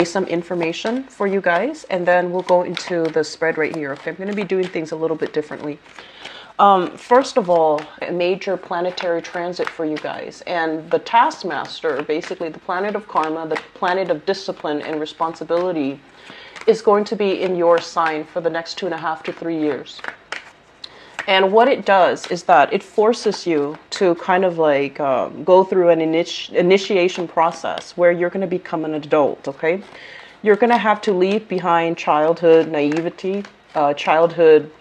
some information for you guys, and then we'll go into the spread right here. Okay, I'm going to be doing things a little bit differently. First of all, a major planetary transit for you guys, and the taskmaster, basically the planet of karma, the planet of discipline and responsibility, is going to be in your sign for the next 2.5 to 3 years. And what it does is that it forces you to kind of like go through an initiation process where you're going to become an adult, okay? You're going to have to leave behind childhood naivety, childhood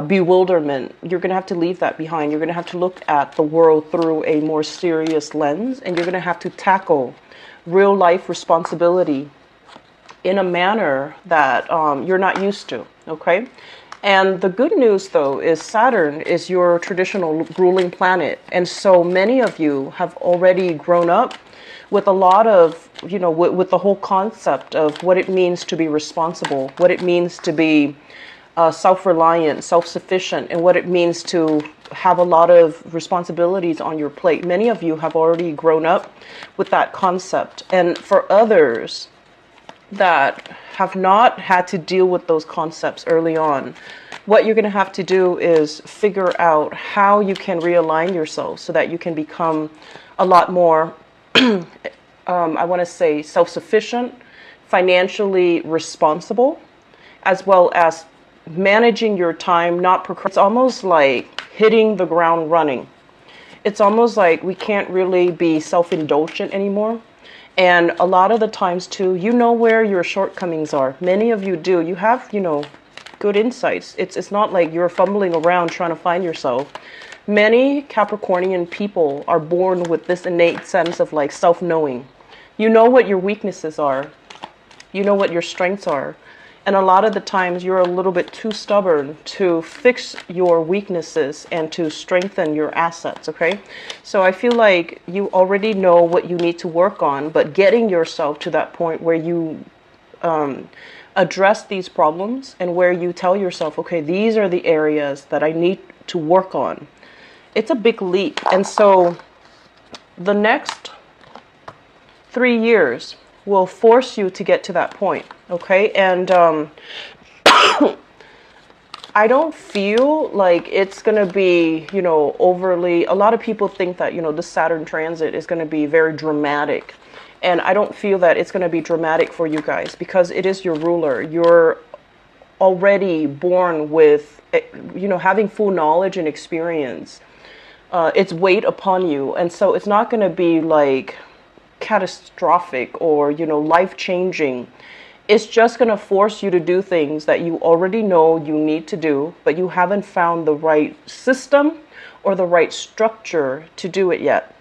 bewilderment. You're going to have to leave that behind. You're going to have to look at the world through a more serious lens, and you're going to have to tackle real life responsibility in a manner that you're not used to, okay? And the good news, though, is Saturn is your traditional ruling planet. And so many of you have already grown up with a lot of, you know, with the whole concept of what it means to be responsible, what it means to be self-reliant, self-sufficient, and what it means to have a lot of responsibilities on your plate. Many of you have already grown up with that concept. And for others that have not had to deal with those concepts early on, what you're going to have to do is figure out how you can realign yourself so that you can become a lot more, I want to say, self-sufficient, financially responsible, as well as managing your time, not procrastinating. It's almost like hitting the ground running. It's almost like we can't really be self-indulgent anymore. And a lot of the times, too, you know where your shortcomings are. Many of you do. You have, you know, good insights. It's not like you're fumbling around trying to find yourself. Many Capricornian people are born with this innate sense of like self-knowing. You know what your weaknesses are. You know what your strengths are. And a lot of the times you're a little bit too stubborn to fix your weaknesses and to strengthen your assets, okay? So I feel like you already know what you need to work on, but getting yourself to that point where you address these problems and where you tell yourself, okay, these are the areas that I need to work on. It's a big leap. And so the next 3 years will force you to get to that point, okay? And I don't feel like it's going to be, you know, overly, a lot of people think that, you know, the Saturn transit is going to be very dramatic. And I don't feel that it's going to be dramatic for you guys because it is your ruler. You're already born with, you know, having full knowledge and experience. It's weight upon you. And so it's not going to be like catastrophic or, you know, life-changing. It's just going to force you to do things that you already know you need to do, but you haven't found the right system or the right structure to do it yet.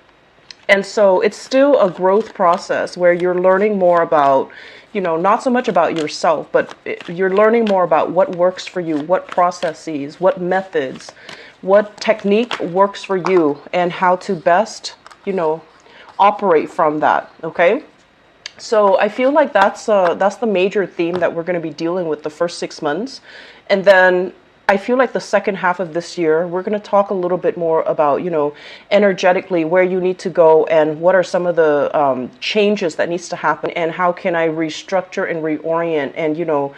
And so it's still a growth process where you're learning more about, you know, not so much about yourself, but you're learning more about what works for you, what processes, what methods, what technique works for you, and how to best, you know, operate from that, okay? So I feel like that's the major theme that we're going to be dealing with the first 6 months. And then I feel like the second half of this year, we're going to talk a little bit more about, you know, energetically where you need to go and what are some of the changes that needs to happen and how can I restructure and reorient and, you know,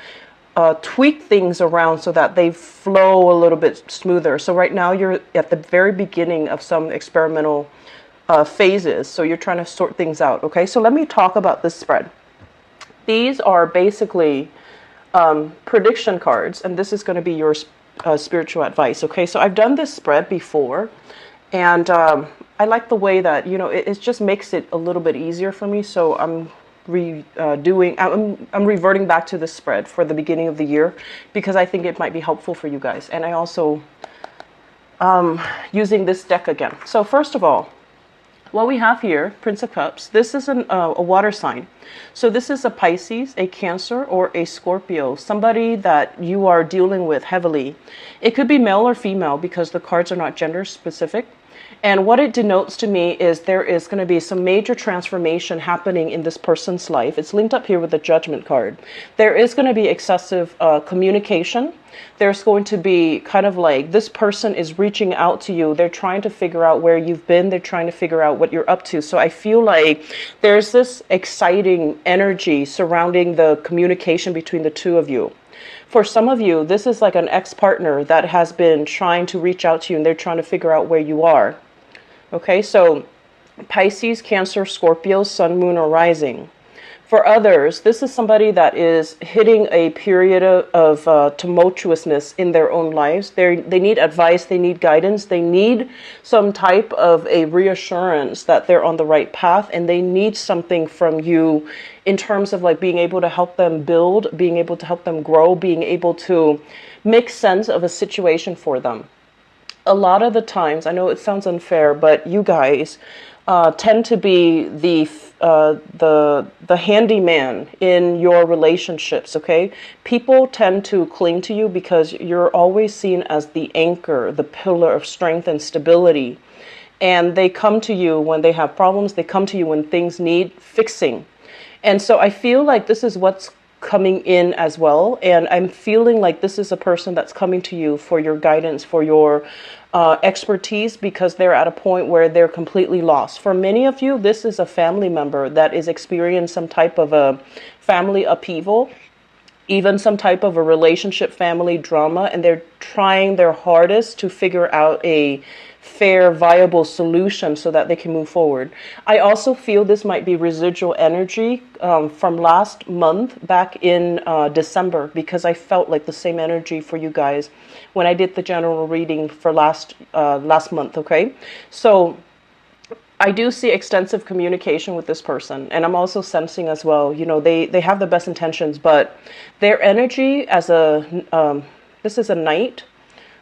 tweak things around so that they flow a little bit smoother. So right now you're at the very beginning of some experimental phases. So you're trying to sort things out. Okay, so let me talk about this spread. These are basically prediction cards, and this is going to be your spiritual advice. Okay, so I've done this spread before, and I like the way that, you know, it just makes it a little bit easier for me. So I'm reverting back to this spread for the beginning of the year because I think it might be helpful for you guys. And I also using this deck again. So first of all, what we have here, Prince of Cups, this is a water sign. So this is a Pisces, a Cancer, or a Scorpio, somebody that you are dealing with heavily. It could be male or female because the cards are not gender specific. And what it denotes to me is there is going to be some major transformation happening in this person's life. It's linked up here with the Judgment card. There is going to be excessive communication. There's going to be kind of like this person is reaching out to you. They're trying to figure out where you've been. They're trying to figure out what you're up to. So I feel like there's this exciting energy surrounding the communication between the two of you. For some of you, this is like an ex-partner that has been trying to reach out to you and they're trying to figure out where you are. Okay, so Pisces, Cancer, Scorpio, Sun, Moon, or Rising. For others, this is somebody that is hitting a period of tumultuousness in their own lives. They need advice, they need guidance, they need some type of a reassurance that they're on the right path, and they need something from you in terms of like being able to help them build, being able to help them grow, being able to make sense of a situation for them. A lot of the times, I know it sounds unfair, but you guys tend to be the handyman in your relationships, okay? People tend to cling to you because you're always seen as the anchor, the pillar of strength and stability. And they come to you when they have problems. They come to you when things need fixing. And so I feel like this is what's coming in as well. And I'm feeling like this is a person that's coming to you for your guidance, for your expertise, because they're at a point where they're completely lost. For many of you, this is a family member that is experiencing some type of a family upheaval, even some type of a relationship family drama, and they're trying their hardest to figure out a fair, viable solution so that they can move forward. I also feel this might be residual energy from last month back in December, because I felt like the same energy for you guys when I did the general reading for last month, okay? So I do see extensive communication with this person, and I'm also sensing as well, you know, they have the best intentions, but their energy as a, this is a knight,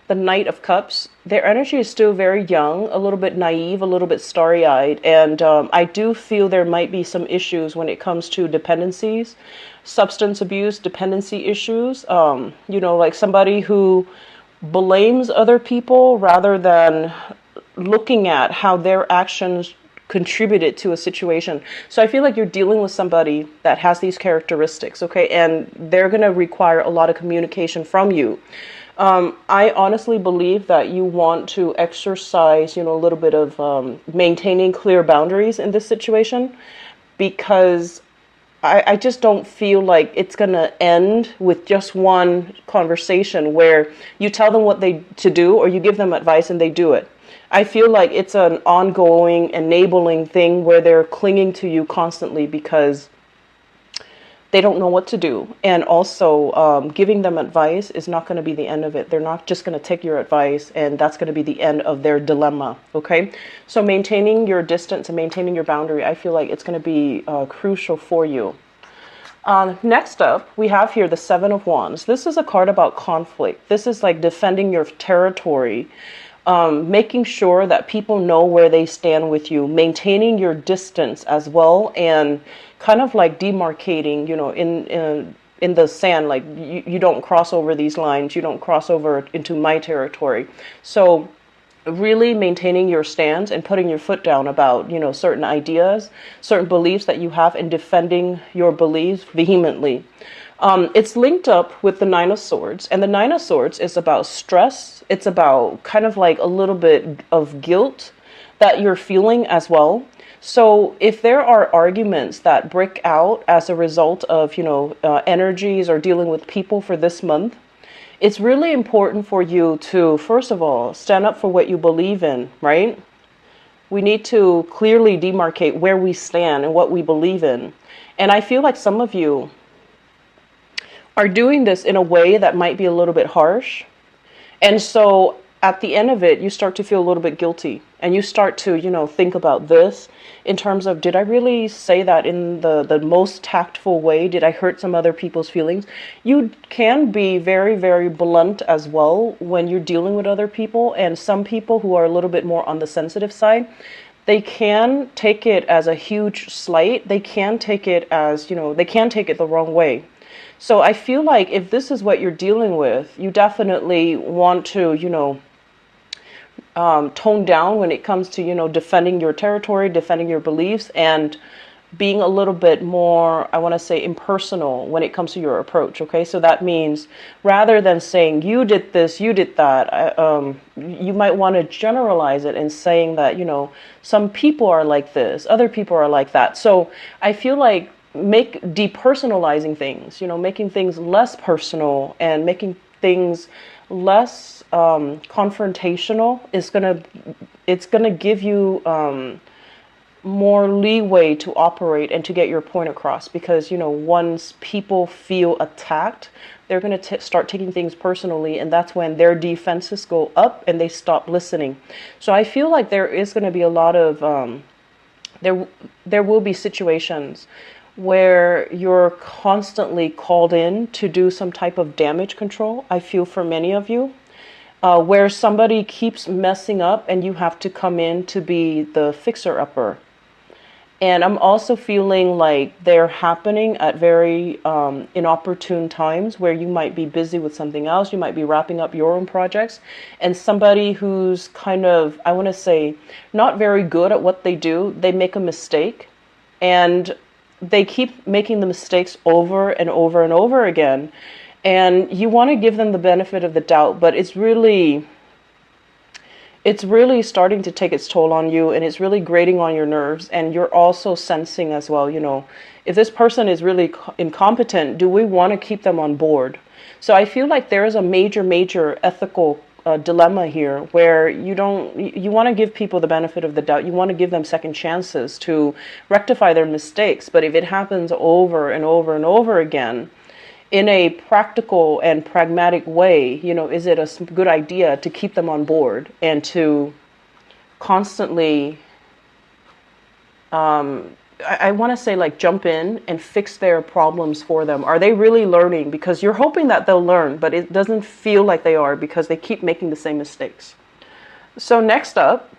the Knight of Cups, their energy is still very young, a little bit naive, a little bit starry-eyed, and I do feel there might be some issues when it comes to dependencies, substance abuse, dependency issues, you know, like somebody who blames other people rather than looking at how their actions contributed to a situation. So I feel like you're dealing with somebody that has these characteristics, okay, and they're going to require a lot of communication from you. I honestly believe that you want to exercise, you know, a little bit of maintaining clear boundaries in this situation, because I just don't feel like it's going to end with just one conversation where you tell them what they to do or you give them advice and they do it. I feel like it's an ongoing, enabling thing where they're clinging to you constantly because they don't know what to do. And also giving them advice is not going to be the end of it. They're not just going to take your advice and that's going to be the end of their dilemma. Okay. So maintaining your distance and maintaining your boundary, I feel like it's going to be crucial for you. Next up, we have here the Seven of Wands. This is a card about conflict. This is like defending your territory, making sure that people know where they stand with you, maintaining your distance as well, and kind of like demarcating, you know, in the sand, like you don't cross over these lines, you don't cross over into my territory. So really maintaining your stance and putting your foot down about, you know, certain ideas, certain beliefs that you have, and defending your beliefs vehemently. It's linked up with the Nine of Swords, and the Nine of Swords is about stress. It's about kind of like a little bit of guilt that you're feeling as well. So if there are arguments that break out as a result of, you know, energies or dealing with people for this month, it's really important for you to, first of all, stand up for what you believe in, right? We need to clearly demarcate where we stand and what we believe in. And I feel like some of you are doing this in a way that might be a little bit harsh. And so at the end of it, you start to feel a little bit guilty, and you start to, you know, think about this in terms of, did I really say that in the most tactful way? Did I hurt some other people's feelings? You can be very, very blunt as well when you're dealing with other people, and some people who are a little bit more on the sensitive side, they can take it as a huge slight. They can take it as, you know, they can take it the wrong way. So I feel like if this is what you're dealing with, you definitely want to, you know, toned down when it comes to, defending your territory, defending your beliefs, and being a little bit more, I want to say, impersonal when it comes to your approach. Okay, so that means rather than saying you did this, you did that, you might want to generalize it and saying that, some people are like this, other people are like that. So I feel like depersonalizing things, making things less personal and making things less confrontational it's gonna give you more leeway to operate and to get your point across, because once people feel attacked, they're going to start taking things personally, and that's when their defenses go up and they stop listening. So I feel like there is going to be a lot of there will be situations where you're constantly called in to do some type of damage control. I feel for many of you, where somebody keeps messing up and you have to come in to be the fixer-upper. And I'm also feeling like they're happening at very inopportune times where you might be busy with something else. You might be wrapping up your own projects. And somebody who's kind of, I want to say, not very good at what they do, they make a mistake. And they keep making the mistakes over and over and over again. And you want to give them the benefit of the doubt, but it's really starting to take its toll on you, and it's really grating on your nerves. And you're also sensing as well, if this person is really incompetent, do we want to keep them on board? So I feel like there is a major ethical dilemma here where you want to give people the benefit of the doubt. You want to give them second chances to rectify their mistakes. But if it happens over and over and over again, in a practical and pragmatic way, is it a good idea to keep them on board and to constantly, I want to say, like, jump in and fix their problems for them? Are they really learning? Because you're hoping that they'll learn, but it doesn't feel like they are because they keep making the same mistakes. So next up,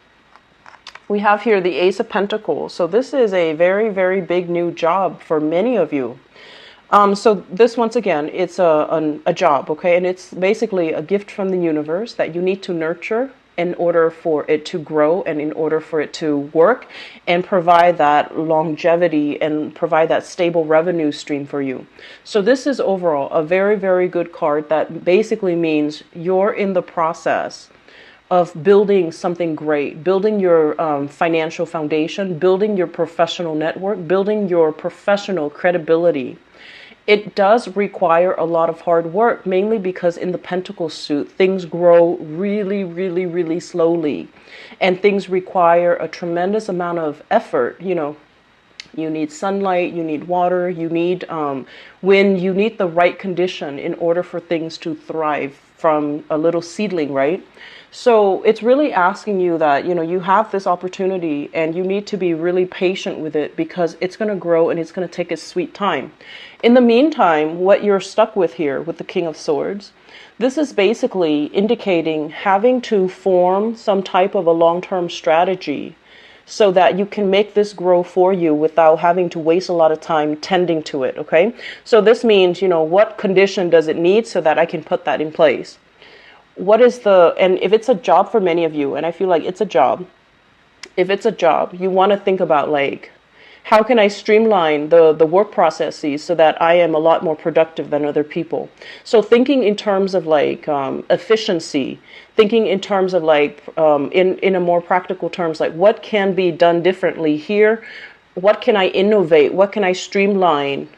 we have here the Ace of Pentacles. So this is a very, very big new job for many of you. So this, once again, it's a job, okay? And it's basically a gift from the universe that you need to nurture in order for it to grow and in order for it to work and provide that longevity and provide that stable revenue stream for you. So this is overall a very, very good card that basically means you're in the process of building something great, building your financial foundation, building your professional network, building your professional credibility. It does require a lot of hard work, mainly because in the Pentacle suit, things grow really, really, really slowly. And things require a tremendous amount of effort. You need sunlight, you need water, you need wind, you need the right condition in order for things to thrive from a little seedling, right? So it's really asking you that, you have this opportunity and you need to be really patient with it because it's going to grow and it's going to take its sweet time. In the meantime, what you're stuck with here with the King of Swords, this is basically indicating having to form some type of a long-term strategy so that you can make this grow for you without having to waste a lot of time tending to it, okay? So this means, what condition does it need so that I can put that in place? And if it's a job for many of you, and I feel like it's a job, if it's a job, you want to think about, like, how can I streamline the work processes so that I am a lot more productive than other people? So thinking in terms of, like, efficiency, thinking in terms of, like, in a more practical terms, like, what can be done differently here? What can I innovate? What can I streamline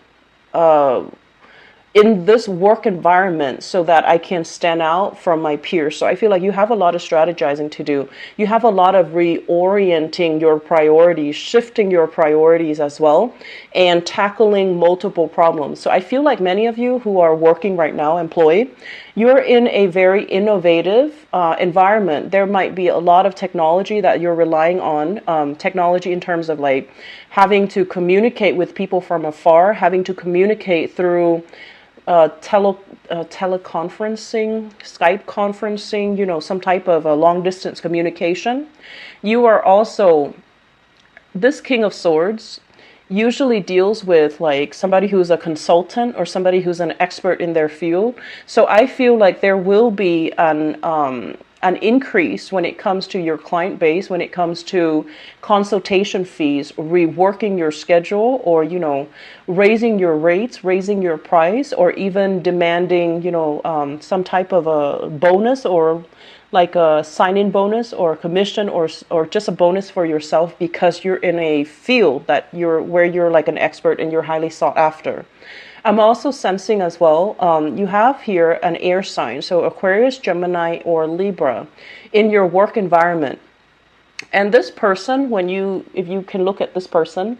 in this work environment so that I can stand out from my peers? So I feel like you have a lot of strategizing to do. You have a lot of reorienting your priorities, shifting your priorities as well, and tackling multiple problems. So I feel like many of you who are working right now, employed, you're in a very innovative environment. There might be a lot of technology that you're relying on, technology in terms of, like, having to communicate with people from afar, having to communicate through teleconferencing, Skype conferencing, some type of a long distance communication. You are also, this King of Swords usually deals with, like, somebody who's a consultant or somebody who's an expert in their field. So I feel like there will be an increase when it comes to your client base, when it comes to consultation fees, reworking your schedule, or, raising your rates, raising your price, or even demanding, some type of a bonus, or like a sign-in bonus or a commission, or just a bonus for yourself because you're in a field where you're like an expert and you're highly sought after. I'm also sensing as well, you have here an air sign, so Aquarius, Gemini, or Libra in your work environment. And this person, if you can look at this person,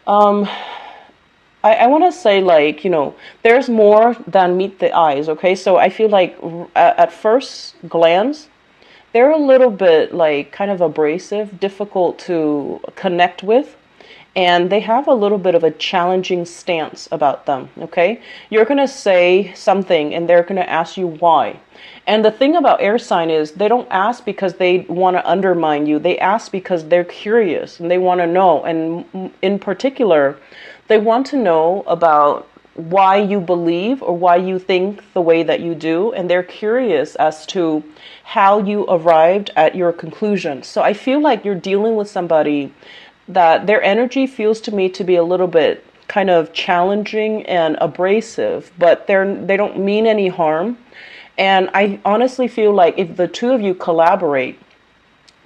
I want to say, like, there's more than meet the eyes, okay? So I feel like at first glance, they're a little bit like kind of abrasive, difficult to connect with. And they have a little bit of a challenging stance about them, okay? You're going to say something and they're going to ask you why. And the thing about air sign is they don't ask because they want to undermine you. They ask because they're curious and they want to know. And in particular, they want to know about why you believe or why you think the way that you do. And they're curious as to how you arrived at your conclusion. So I feel like you're dealing with somebody that their energy feels to me to be a little bit kind of challenging and abrasive, but they don't mean any harm. And I honestly feel like if the two of you collaborate,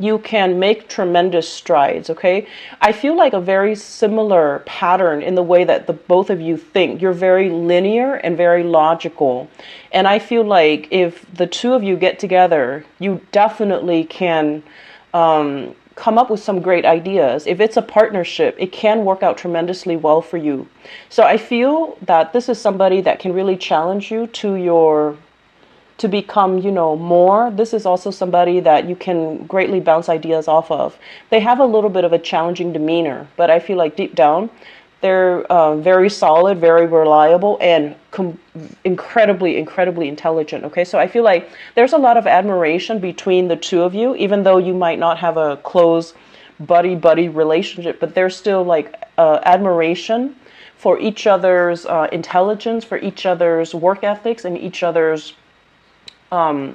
you can make tremendous strides, okay? I feel like a very similar pattern in the way that the both of you think. You're very linear and very logical. And I feel like if the two of you get together, you definitely can come up with some great ideas. If it's a partnership, it can work out tremendously well for you. So I feel that this is somebody that can really challenge you to become, more. This is also somebody that you can greatly bounce ideas off of. They have a little bit of a challenging demeanor, but I feel like deep down, they're very solid, very reliable, and incredibly, incredibly intelligent. Okay, so I feel like there's a lot of admiration between the two of you, even though you might not have a close buddy relationship, but there's still like admiration for each other's intelligence, for each other's work ethics, and each other's I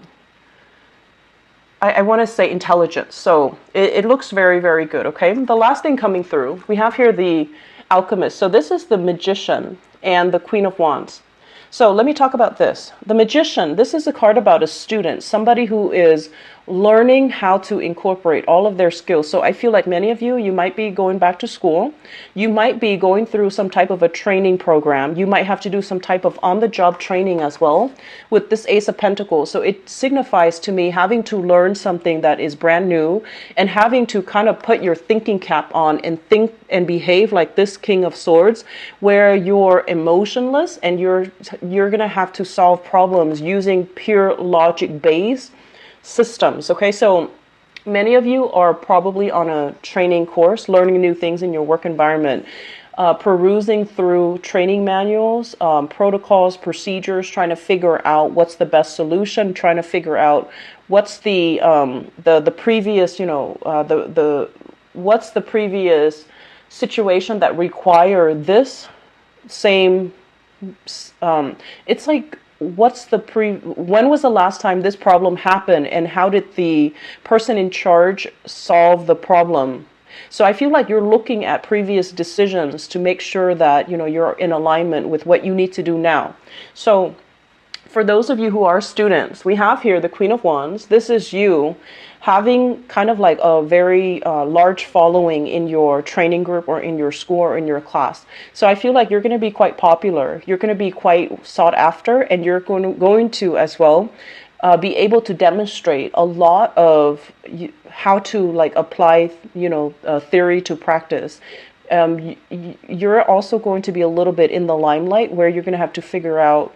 want to say intelligence. So it looks very, very good. Okay, the last thing coming through, we have here the Alchemist. So this is the Magician and the Queen of Wands. So let me talk about this. The Magician, this is a card about a student, somebody who is learning how to incorporate all of their skills. So I feel like many of you might be going back to school. You might be going through some type of a training program. You might have to do some type of on-the-job training as well with this Ace of Pentacles. So it signifies to me having to learn something that is brand new and having to kind of put your thinking cap on and think and behave like this King of Swords, where you're emotionless and you're going to have to solve problems using pure logic-based systems. Okay, so many of you are probably on a training course, learning new things in your work environment, perusing through training manuals, protocols, procedures, trying to figure out what's the best solution, trying to figure out what's the previous, what's the previous situation that require this same. It's like, when was the last time this problem happened, and how did the person in charge solve the problem? So I feel like you're looking at previous decisions to make sure that you're in alignment with what you need to do now. So for those of you who are students, we have here the Queen of Wands. This is you having kind of like a very large following in your training group or in your school or in your class. So I feel like you're going to be quite popular. You're going to be quite sought after, and you're going to as well be able to demonstrate a lot of how to like apply, theory to practice. You're also going to be a little bit in the limelight, where you're going to have to figure out,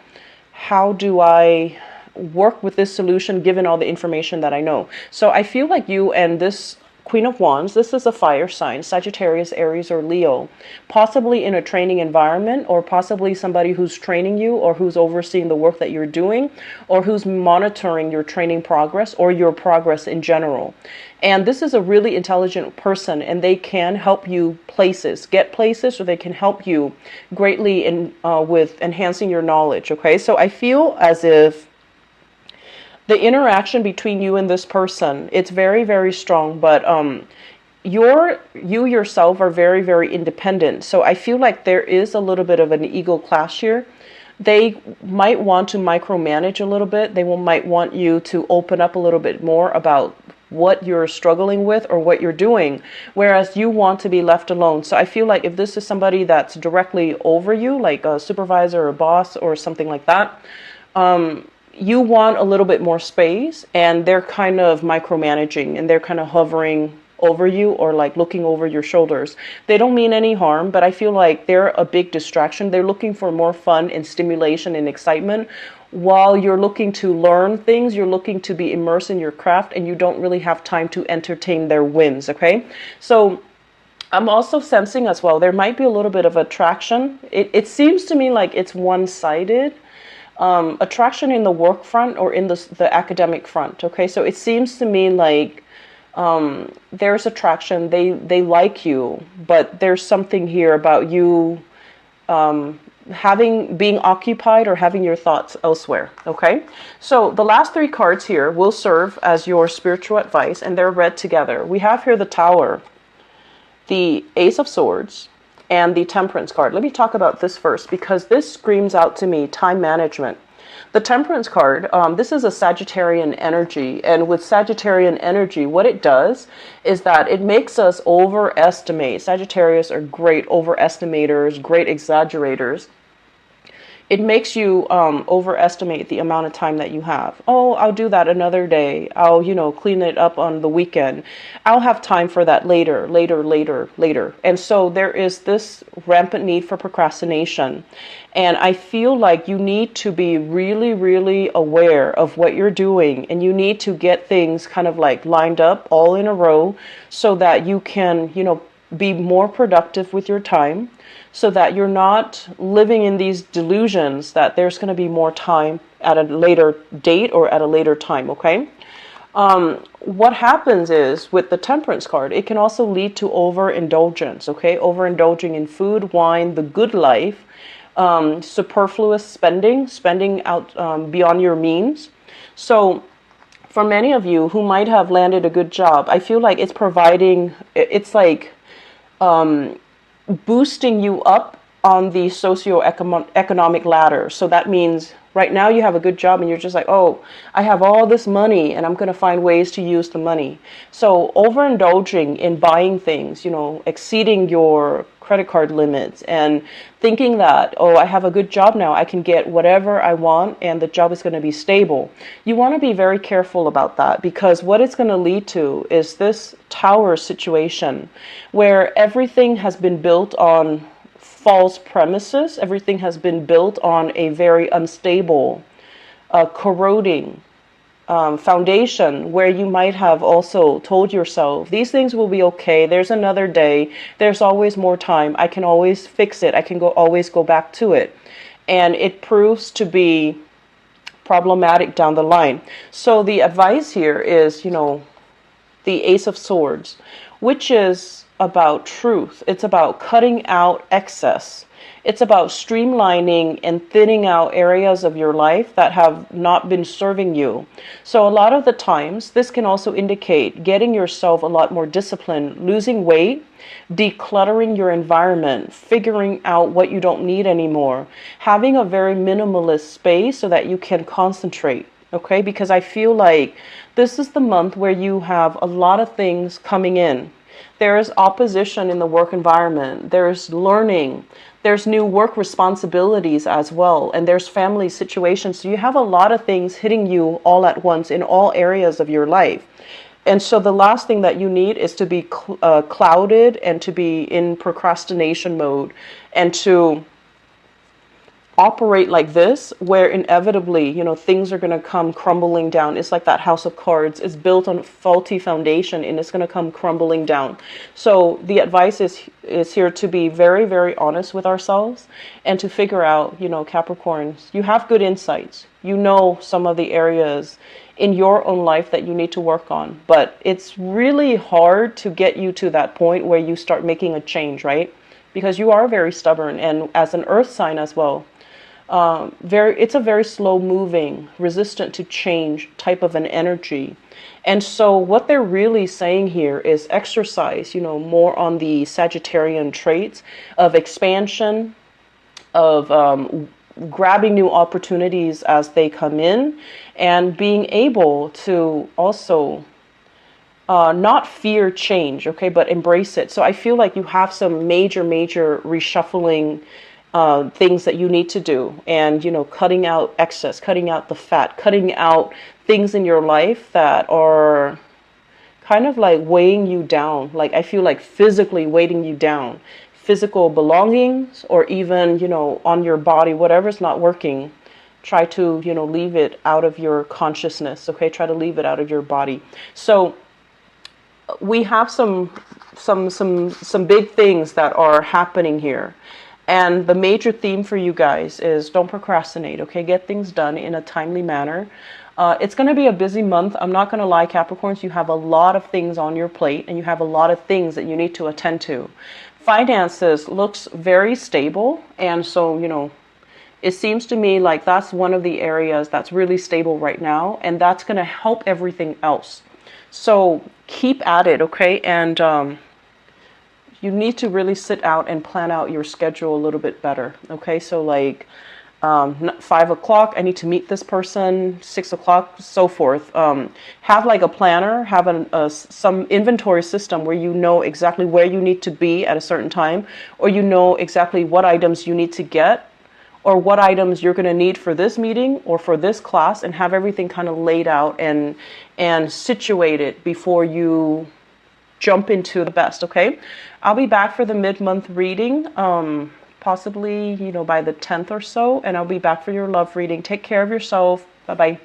how do I work with this solution given all the information that I know? So I feel like you and this Queen of Wands, this is a fire sign, Sagittarius, Aries, or Leo, possibly in a training environment, or possibly somebody who's training you, or who's overseeing the work that you're doing, or who's monitoring your training progress or your progress in general. And this is a really intelligent person, and they can help you get places, or they can help you greatly with enhancing your knowledge. Okay, so I feel as if The interaction between you and this person, it's very, very strong, but you yourself are very, very independent. So I feel like there is a little bit of an ego clash here. They might want to micromanage a little bit. They might want you to open up a little bit more about what you're struggling with or what you're doing, whereas you want to be left alone. So I feel like if this is somebody that's directly over you, like a supervisor or a boss or something like that, you want a little bit more space, and they're kind of micromanaging and they're kind of hovering over you or like looking over your shoulders. They don't mean any harm, but I feel like they're a big distraction. They're looking for more fun and stimulation and excitement while you're looking to learn things, you're looking to be immersed in your craft, and you don't really have time to entertain their whims, okay? So I'm also sensing as well, there might be a little bit of attraction. It seems to me like it's one-sided. Attraction in the work front or in the academic front, okay? So it seems to me like there's attraction, they like you, but there's something here about you being occupied or having your thoughts elsewhere, okay? So the last three cards here will serve as your spiritual advice, and they're read together. We have here the Tower, the Ace of Swords, and the Temperance card. Let me talk about this first, because this screams out to me time management. The Temperance card, this is a Sagittarian energy, and with Sagittarian energy, what it does is that it makes us overestimate. Sagittarius are great overestimators, great exaggerators. It makes you overestimate the amount of time that you have. Oh, I'll do that another day. I'll, clean it up on the weekend. I'll have time for that later. And so there is this rampant need for procrastination. And I feel like you need to be really, really aware of what you're doing. And you need to get things kind of like lined up all in a row so that you can, be more productive with your time, so that you're not living in these delusions that there's going to be more time at a later date or at a later time, okay? What happens is with the Temperance card, it can also lead to overindulgence, okay? Overindulging in food, wine, the good life, superfluous spending out beyond your means. So for many of you who might have landed a good job, I feel like it's like boosting you up on the socioeconomic ladder. So that means right now you have a good job and you're just like, oh, I have all this money and I'm going to find ways to use the money. So overindulging in buying things, exceeding your credit card limits and thinking that, oh, I have a good job now, I can get whatever I want and the job is going to be stable. You want to be very careful about that, because what it's going to lead to is this Tower situation where everything has been built on false premises. Everything has been built on a very unstable, corroding foundation, where you might have also told yourself, these things will be okay, there's another day, there's always more time, I can always fix it, I can always go back to it. And it proves to be problematic down the line. So the advice here is, the Ace of Swords, which is about truth. It's about cutting out excess. It's about streamlining and thinning out areas of your life that have not been serving you. So a lot of the times, this can also indicate getting yourself a lot more disciplined, losing weight, decluttering your environment, figuring out what you don't need anymore, having a very minimalist space so that you can concentrate. Okay, because I feel like this is the month where you have a lot of things coming in. There is opposition in the work environment. There's learning. There's new work responsibilities as well. And there's family situations. So you have a lot of things hitting you all at once in all areas of your life. And so the last thing that you need is to be clouded and to be in procrastination mode and to operate like this, where inevitably, things are going to come crumbling down. It's like that house of cards. It's built on a faulty foundation and it's going to come crumbling down. So the advice is here to be very, very honest with ourselves and to figure out, Capricorns, you have good insights. You know some of the areas in your own life that you need to work on, but it's really hard to get you to that point where you start making a change, right? Because you are very stubborn, and as an earth sign as well, It's a very slow moving, resistant to change type of an energy. And so what they're really saying here is exercise, more on the Sagittarian traits of expansion, of grabbing new opportunities as they come in, and being able to also not fear change, okay, but embrace it. So I feel like you have some major reshuffling things that you need to do, and cutting out excess, cutting out the fat, cutting out things in your life that are kind of like weighing you down. Like I feel like physically weighting you down, physical belongings, or even on your body, whatever's not working. Try to leave it out of your consciousness, okay? Try to leave it out of your body. So we have some big things that are happening here. And the major theme for you guys is don't procrastinate, okay? Get things done in a timely manner. It's going to be a busy month. I'm not going to lie, Capricorns. You have a lot of things on your plate, and you have a lot of things that you need to attend to. Finances looks very stable, and so, it seems to me like that's one of the areas that's really stable right now, and that's going to help everything else. So keep at it, okay? And you need to really sit out and plan out your schedule a little bit better, okay? So like 5 o'clock, I need to meet this person, 6 o'clock, so forth. Have like a planner, have some inventory system where you know exactly where you need to be at a certain time, or you know exactly what items you need to get, or what items you're going to need for this meeting or for this class, and have everything kind of laid out and situated before you jump into the best, okay? I'll be back for the mid-month reading, possibly, by the 10th or so, and I'll be back for your love reading. Take care of yourself. Bye-bye.